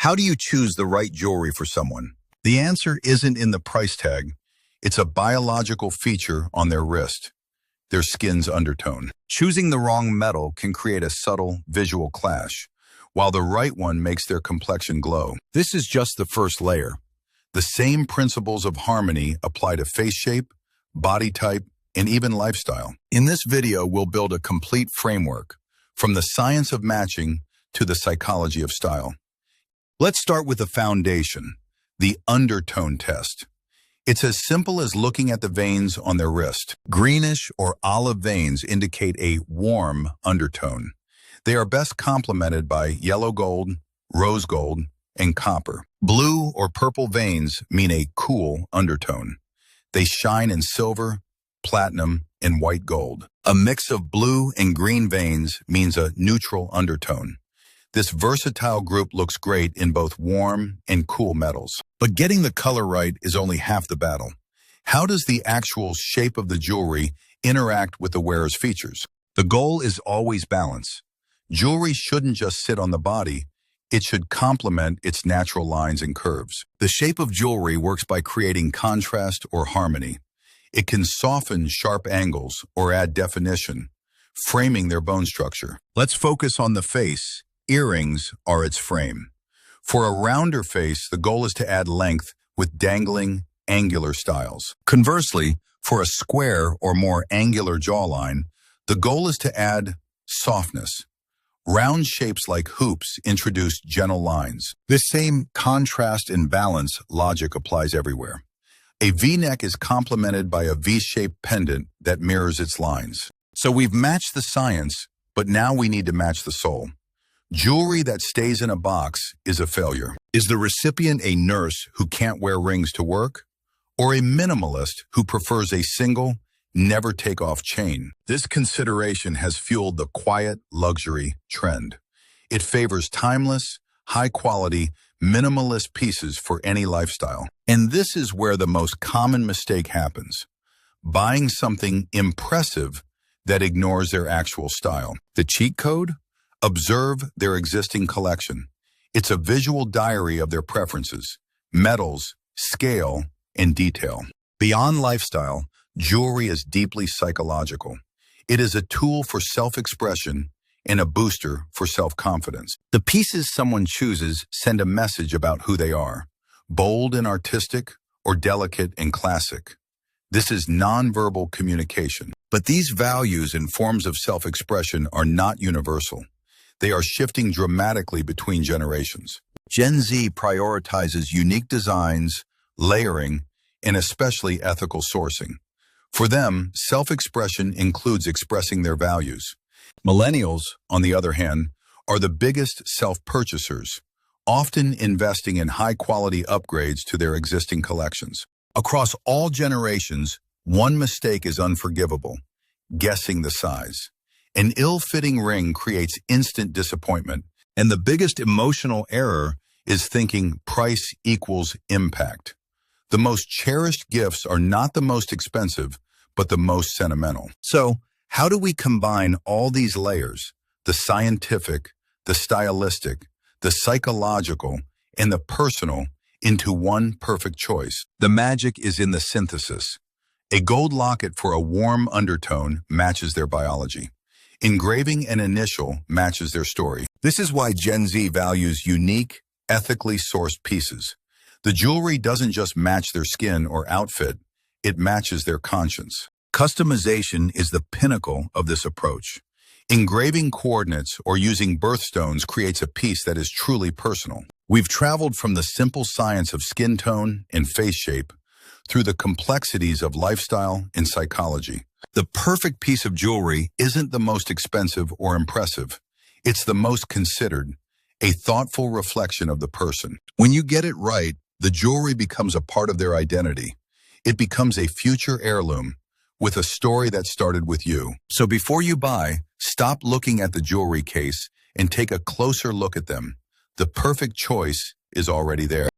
How do you choose the right jewelry for someone? The answer isn't in the price tag. It's a biological feature on their wrist, their skin's undertone. Choosing the wrong metal can create a subtle visual clash, while the right one makes their complexion glow. This is just the first layer. The same principles of harmony apply to face shape, body type, and even lifestyle. In this video, we'll build a complete framework, from the science of matching to the psychology of style. Let's start with the foundation, the undertone test. It's as simple as looking at the veins on their wrist. Greenish or olive veins indicate a warm undertone. They are best complemented by yellow gold, rose gold, and copper. Blue or purple veins mean a cool undertone. They shine in silver, platinum, and white gold. A mix of blue and green veins means a neutral undertone. This versatile group looks great in both warm and cool metals. But getting the color right is only half the battle. How does the actual shape of the jewelry interact with the wearer's features? The goal is always balance. Jewelry shouldn't just sit on the body. It should complement its natural lines and curves. The shape of jewelry works by creating contrast or harmony. It can soften sharp angles or add definition, framing their bone structure. Let's focus on the face. Earrings are its frame. For a rounder face, the goal is to add length with dangling, angular styles. Conversely, for a square or more angular jawline, the goal is to add softness. Round shapes like hoops introduce gentle lines. This same contrast and balance logic applies everywhere. A V-neck is complemented by a V-shaped pendant that mirrors its lines. So we've matched the science, but now we need to match the soul. Jewelry that stays in a box is a failure. Is the recipient a nurse who can't wear rings to work? Or a minimalist who prefers a single, never-take-off chain? This consideration has fueled the quiet luxury trend. It favors timeless, high-quality, minimalist pieces for any lifestyle. And this is where the most common mistake happens: buying something impressive that ignores their actual style. The cheat code? Observe their existing collection. It's a visual diary of their preferences, metals, scale, and detail. Beyond lifestyle, jewelry is deeply psychological. It is a tool for self-expression and a booster for self-confidence. The pieces someone chooses send a message about who they are, bold and artistic or delicate and classic. This is nonverbal communication. But these values and forms of self-expression are not universal. They are shifting dramatically between generations. Gen Z prioritizes unique designs, layering, and especially ethical sourcing. For them, self-expression includes expressing their values. Millennials, on the other hand, are the biggest self-purchasers, often investing in high-quality upgrades to their existing collections. Across all generations, one mistake is unforgivable: guessing the size. An ill-fitting ring creates instant disappointment, and the biggest emotional error is thinking price equals impact. The most cherished gifts are not the most expensive, but the most sentimental. So, how do we combine all these layers, the scientific, the stylistic, the psychological, and the personal, into one perfect choice? The magic is in the synthesis. A gold locket for a warm undertone matches their biology. Engraving an initial matches their story. This is why Gen Z values unique, ethically sourced pieces. The jewelry doesn't just match their skin or outfit, it matches their conscience. Customization is the pinnacle of this approach. Engraving coordinates or using birthstones creates a piece that is truly personal. We've traveled from the simple science of skin tone and face shape through the complexities of lifestyle and psychology. The perfect piece of jewelry isn't the most expensive or impressive. It's the most considered, a thoughtful reflection of the person. When you get it right, the jewelry becomes a part of their identity. It becomes a future heirloom with a story that started with you. So before you buy, stop looking at the jewelry case and take a closer look at them. The perfect choice is already there.